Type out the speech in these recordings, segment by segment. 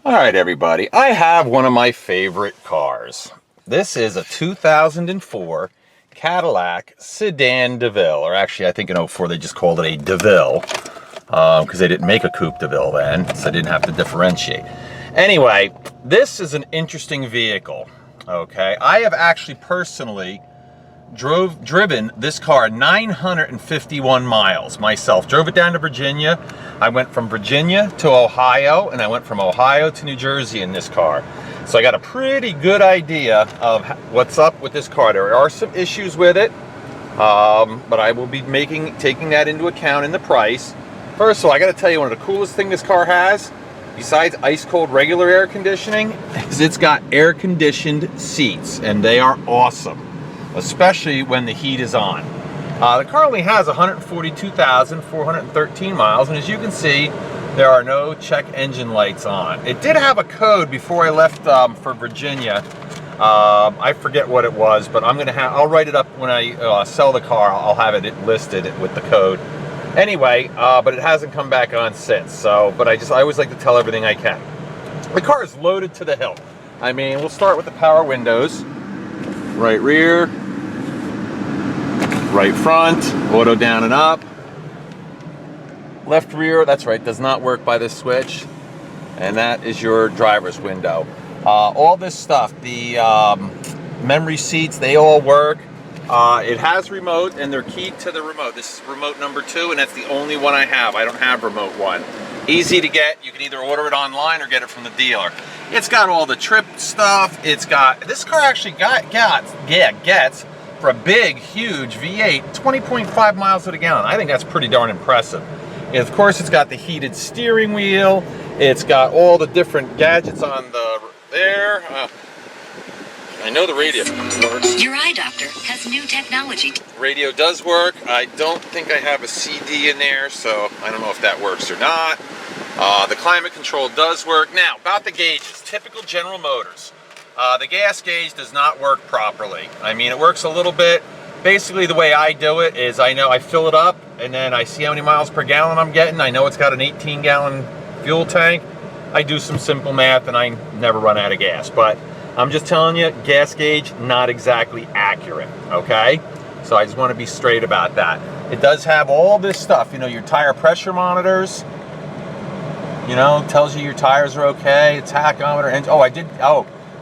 All right, everybody, I have one of my favorite cars. This is a 2004 Cadillac Sedan Deville, or actually I think in '04 they just called it a Deville because they didn't make a Coupe Deville then, so they didn't have to differentiate. Anyway, this is an interesting vehicle, okay? I have actually personally driven this car 951 miles myself. Drove it down to Virginia. I went from Virginia to Ohio, and I went from Ohio to New Jersey in this car. So I got a pretty good idea of what's up with this car. There are some issues with it, but I will be taking that into account in the price. First of all, I got to tell you, one of the coolest things this car has, besides ice cold regular air conditioning, is it's got air conditioned seats, and they are awesome, especially when the heat is on. The car only has 142,413 miles, and as you can see, there are no check engine lights on. It did have a code before I left for Virginia. I forget what it was, but I'll write it up when I sell the car. I'll have it listed with the code. Anyway, but it hasn't come back on since. So, but I always like to tell everything I can. The car is loaded to the hilt. I mean, we'll start with the power windows. Right rear, right front, auto down and up. Left rear, that's right, does not work by this switch. And that is your driver's window. All this stuff, the memory seats, they all work. It has remote, and they're keyed to the remote. This is remote number 2, and that's the only one I have. I don't have remote 1. Easy to get. You can either order it online or get it from the dealer. It's got all the trip stuff. It's got, this car actually gets for a big, huge V8, 20.5 miles to the gallon. I think that's pretty darn impressive. And of course, it's got the heated steering wheel. It's got all the different gadgets on there. I know the radio works. Your eye doctor has new technology. Radio does work. I don't think I have a CD in there, so I don't know if that works or not. The climate control does work. Now, about the gauges, typical General Motors. The gas gauge does not work properly. I mean, it works a little bit. Basically, the way I do it is I fill it up, and then I see how many miles per gallon I'm getting. I know it's got an 18-gallon fuel tank. I do some simple math, and I never run out of gas. But I'm just telling you, gas gauge, not exactly accurate, okay? So I just want to be straight about that. It does have all this stuff, you know, your tire pressure monitors, you know, tells you your tires are okay, tachometer, and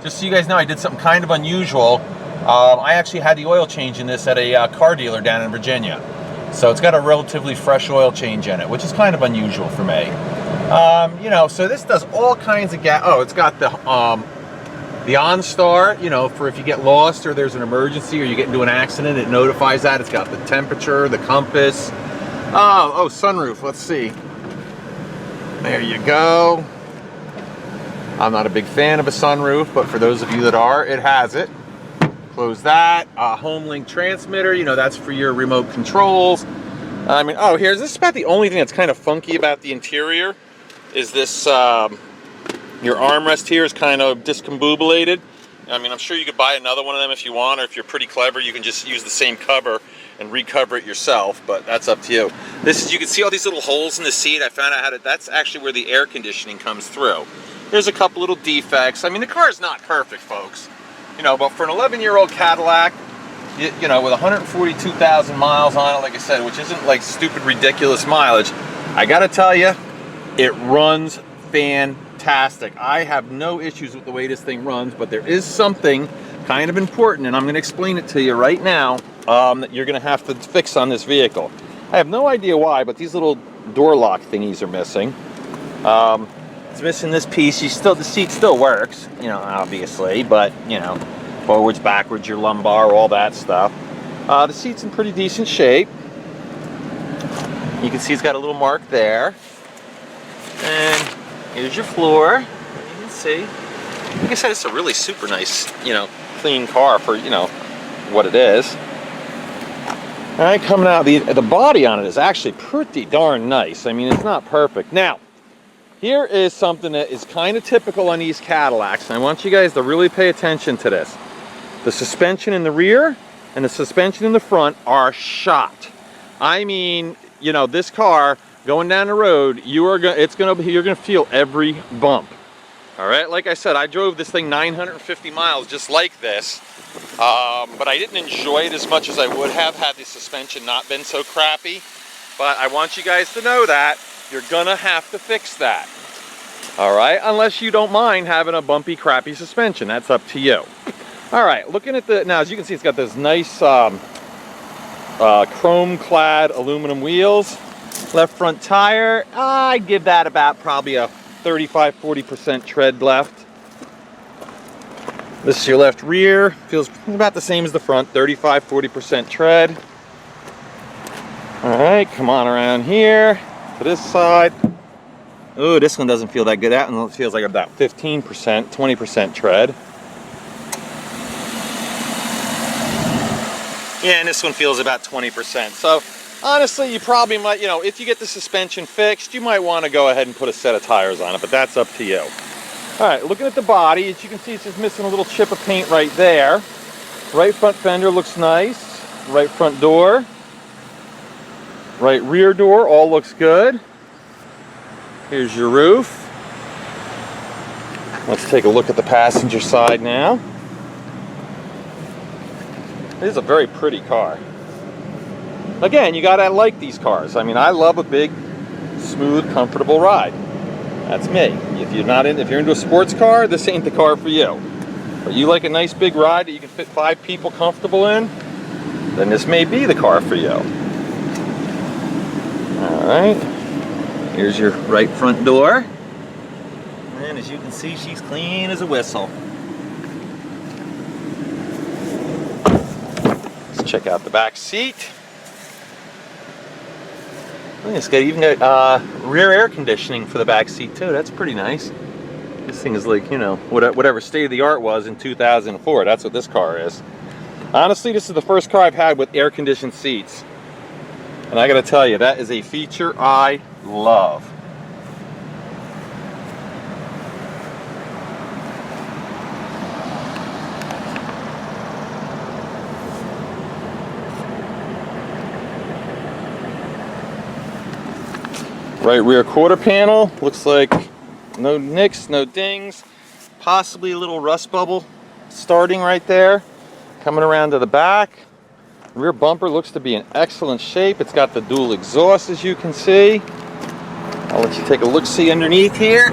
just so you guys know, I did something kind of unusual. I actually had the oil change in this at a car dealer down in Virginia. So it's got a relatively fresh oil change in it, which is kind of unusual for me. You know, so this does all kinds of it's got the OnStar, you know, for if you get lost or there's an emergency or you get into an accident, it notifies that. It's got the temperature, the compass. Oh, sunroof, let's see. There you go. I'm not a big fan of a sunroof, but for those of you that are, it has it. Close that. HomeLink transmitter, you know, that's for your remote controls. I mean, this is about the only thing that's kind of funky about the interior is this, your armrest here is kind of discombobulated. I mean, I'm sure you could buy another one of them if you want, or if you're pretty clever, you can just use the same cover and recover it yourself, but that's up to you. This is, you can see all these little holes in the seat. I found out that's actually where the air conditioning comes through. There's a couple little defects. I mean, the car is not perfect, folks. You know, but for an 11-year-old Cadillac, you know, with 142,000 miles on it, like I said, which isn't like stupid, ridiculous mileage, I gotta tell you, it runs fantastic. I have no issues with the way this thing runs, but there is something kind of important, and I'm going to explain it to you right now, that you're going to have to fix on this vehicle. I have no idea why, but these little door lock thingies are missing. It's missing this piece. The seat still works, you know, obviously, but, you know, forwards, backwards, your lumbar, all that stuff. The seat's in pretty decent shape. You can see it's got a little mark there. And here's your floor. You can see. Like I said, it's a really super nice, you know, clean car for, you know, what it is. All right, coming out, the body on it is actually pretty darn nice. I mean, it's not perfect. Now, here is something that is kind of typical on these Cadillacs, and I want you guys to really pay attention to this. The suspension in the rear and the suspension in the front are shot. I mean, you know, this car going down the road, you're gonna feel every bump. All right, like I said, I drove this thing 950 miles just like this, but I didn't enjoy it as much as I would have had the suspension not been so crappy. But I want you guys to know that you're gonna have to fix that. All right, unless you don't mind having a bumpy, crappy suspension. That's up to you. All right, looking at the, now as you can see, it's got those nice chrome-clad aluminum wheels. Left front tire, I'd give that about probably a 35–40% tread left. This is your left rear. Feels about the same as the front, 35–40% tread. All right, come on around here to this side. Oh, this one doesn't feel that good. That one feels like about 15%, 20% tread. Yeah, and this one feels about 20%. So honestly, you probably might, you know, if you get the suspension fixed, you might want to go ahead and put a set of tires on it, but that's up to you. All right, looking at the body, as you can see, it's just missing a little chip of paint right there. Right front fender looks nice. Right front door. Right rear door, all looks good. Here's your roof. Let's take a look at the passenger side now. This is a very pretty car. Again, you gotta like these cars. I mean, I love a big, smooth, comfortable ride. That's me. If you're into a sports car, this ain't the car for you. But you like a nice big ride that you can fit 5 people comfortable in, then this may be the car for you. All right. Here's your right front door. And as you can see, she's clean as a whistle. Let's check out the back seat. It's got even got rear air conditioning for the back seat too. That's pretty nice. This thing is like, you know, whatever state of the art was in 2004. That's what this car is. Honestly, this is the first car I've had with air conditioned seats. And I gotta tell you, that is a feature I love. Right rear quarter panel, looks like no nicks, no dings, possibly a little rust bubble starting right there. Coming around to the back, rear bumper looks to be in excellent shape. It's got the dual exhaust, as you can see. I'll let you take a look-see underneath here.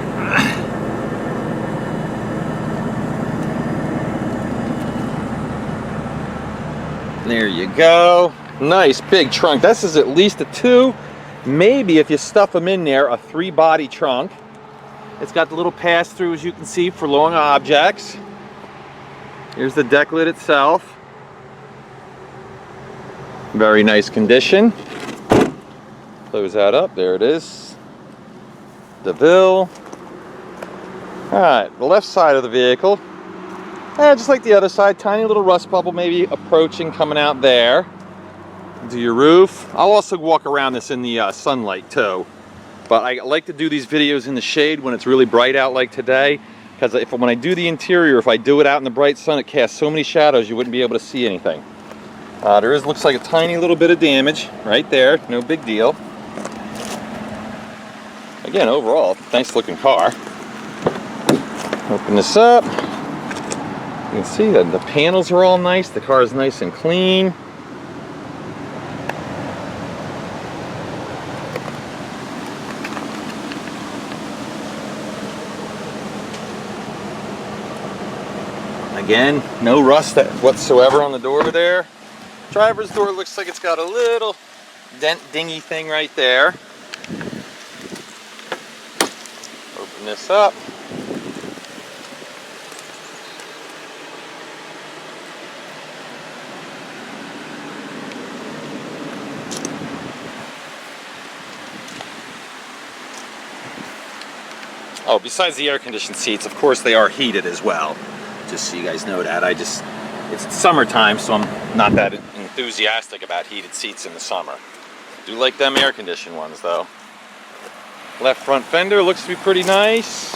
There you go. Nice big trunk. This is at least a 2. Maybe if you stuff them in there, a 3-body trunk. It's got the little pass-through, as you can see, for long objects. Here's the deck lid itself. Very nice condition. Close that up. There it is. DeVille. Alright, the left side of the vehicle. Just like the other side, tiny little rust bubble maybe approaching, coming out there. Do your roof. I'll also walk around this in the sunlight too, but I like to do these videos in the shade when it's really bright out like today, because when I do the interior, if I do it out in the bright sun, it casts so many shadows you wouldn't be able to see anything. Looks like a tiny little bit of damage right there, no big deal. Again, overall, nice looking car. Open this up. You can see that the panels are all nice, the car is nice and clean. Again, no rust whatsoever on the door there. Driver's door looks like it's got a little dent dingy thing right there. Open this up. Oh, besides the air conditioned seats, of course they are heated as well. Just so you guys know that. It's summertime, so I'm not that enthusiastic about heated seats in the summer. Do like them air conditioned ones though. Left front fender looks to be pretty nice.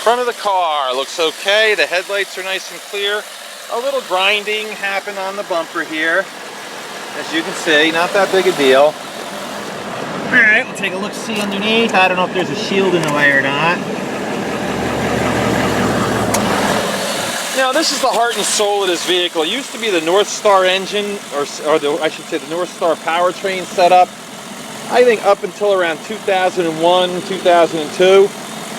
Front of the car looks okay. The headlights are nice and clear. A little grinding happened on the bumper here. As you can see, not that big a deal. Alright, we'll take a look-see underneath. I don't know if there's a shield in the way or not. Now this is the heart and soul of this vehicle. It used to be the North Star engine, I should say the North Star powertrain setup. I think up until around 2001, 2002,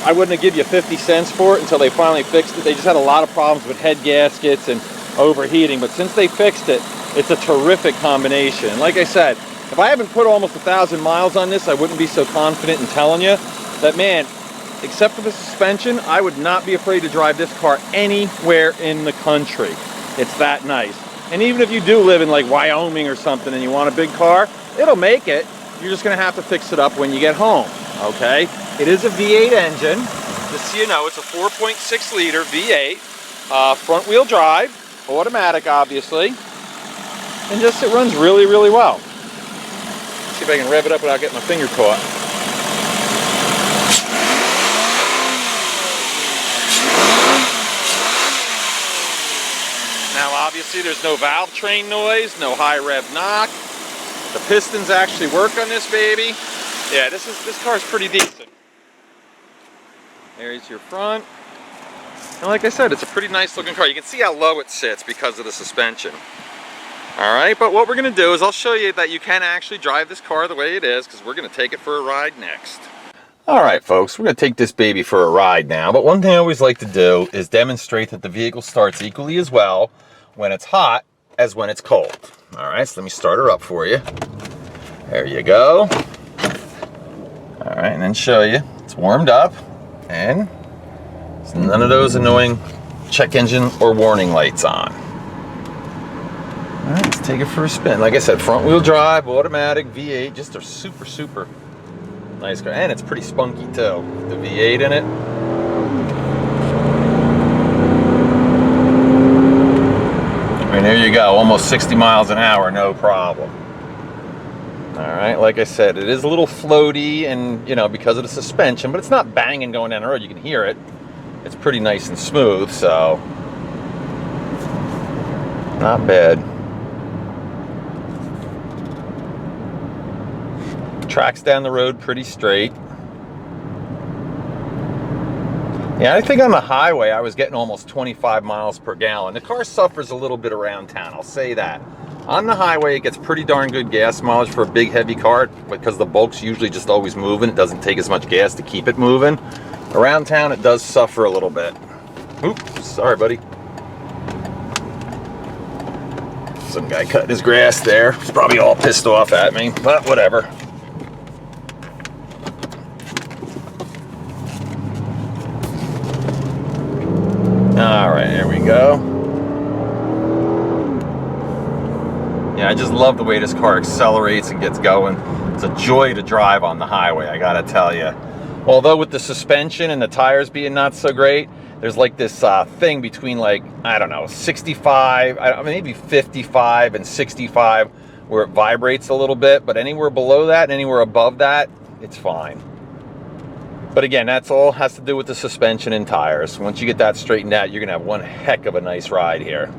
I wouldn't have given you 50 cents for it until they finally fixed it. They just had a lot of problems with head gaskets and overheating, but since they fixed it, it's a terrific combination. And like I said, if I haven't put almost 1,000 miles on this, I wouldn't be so confident in telling you that, man, except for the suspension, I would not be afraid to drive this car anywhere in the country. It's that nice. And even if you do live in like Wyoming or something and you want a big car, it'll make it. You're just gonna have to fix it up when you get home, okay? It is a V8 engine. Just so you know, it's a 4.6 liter V8, front wheel drive, automatic obviously, and just it runs really, really well. Let's see if I can rev it up without getting my finger caught. Now obviously there's no valve train noise, no high rev knock. The pistons actually work on this baby. Yeah, this car's pretty decent. There's your front. And like I said, it's a pretty nice looking car. You can see how low it sits because of the suspension. All right, but what we're gonna do is I'll show you that you can actually drive this car the way it is, because we're gonna take it for a ride next. All right, folks, we're gonna take this baby for a ride now, but one thing I always like to do is demonstrate that the vehicle starts equally as well when it's hot as when it's cold. All right, so let me start her up for you. There you go. All right, and then show you it's warmed up, and there's none of those annoying check engine or warning lights on. All right, let's take it for a spin. Like I said, front wheel drive, automatic, V8, just a super, super nice car. And it's pretty spunky too, the V8 in it. I mean, there you go, almost 60 miles an hour, no problem. All right, like I said, it is a little floaty and, you know, because of the suspension, but it's not banging going down the road. You can hear it. It's pretty nice and smooth, so not bad. Tracks down the road pretty straight. Yeah, I think on the highway I was getting almost 25 miles per gallon. The car suffers a little bit around town, I'll say that. On the highway, it gets pretty darn good gas mileage for a big, heavy car because the bulk's usually just always moving. It doesn't take as much gas to keep it moving. Around town, it does suffer a little bit. Oops, sorry, buddy. Some guy cutting his grass there. He's probably all pissed off at me, but whatever. All right, there we go. Yeah, I just love the way this car accelerates and gets going. It's a joy to drive on the highway, I gotta tell you. Although with the suspension and the tires being not so great, there's like this thing between like, I don't know, 65, maybe 55 and 65 where it vibrates a little bit, but anywhere below that and anywhere above that, it's fine. But again, that's all has to do with the suspension and tires. Once you get that straightened out, you're gonna have one heck of a nice ride here.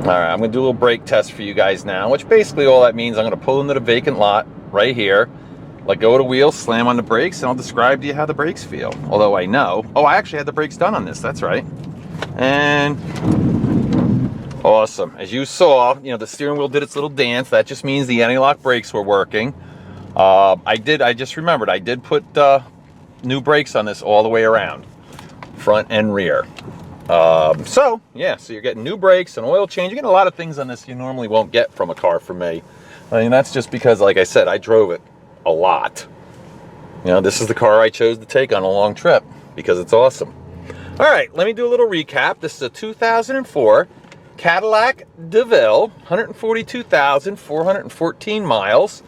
All right, I'm gonna do a little brake test for you guys now, which basically all that means I'm gonna pull into the vacant lot right here, let go of the wheel, slam on the brakes, and I'll describe to you how the brakes feel. Although I know, oh, I actually had the brakes done on this, that's right. And awesome, as you saw, you know, the steering wheel did its little dance. That just means the anti-lock brakes were working. I just remembered, I did put new brakes on this all the way around, front and rear. So yeah, so you're getting new brakes, and oil change. You're getting a lot of things on this you normally won't get from a car from me. I mean, that's just because, like I said, I drove it a lot. You know, this is the car I chose to take on a long trip because it's awesome. All right, let me do a little recap. This is a 2004 Cadillac Deville, 142,414 miles.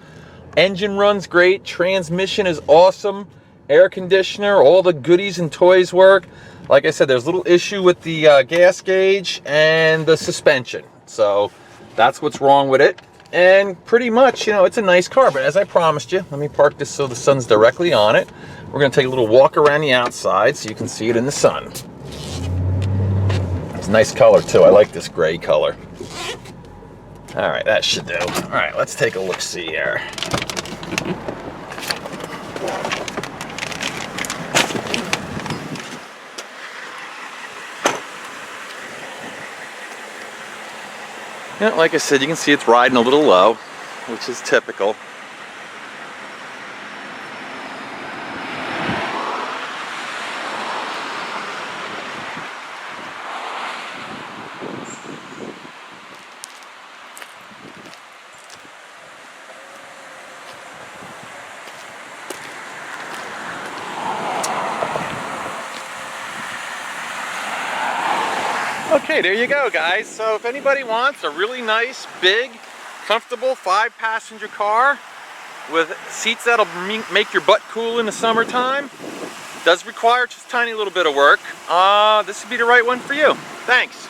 Engine runs great, transmission is awesome, air conditioner, all the goodies and toys work. Like I said, there's a little issue with the gas gauge and the suspension. So that's what's wrong with it. And pretty much, you know, it's a nice car, but as I promised you, let me park this so the sun's directly on it. We're gonna take a little walk around the outside so you can see it in the sun. It's a nice color too, I like this gray color. All right, that should do. All right, let's take a look-see here. Yeah, like I said, you can see it's riding a little low, which is typical. Okay, there you go, guys. So if anybody wants a really nice, big, comfortable 5-passenger car with seats that'll make your butt cool in the summertime, does require just a tiny little bit of work, this would be the right one for you. Thanks.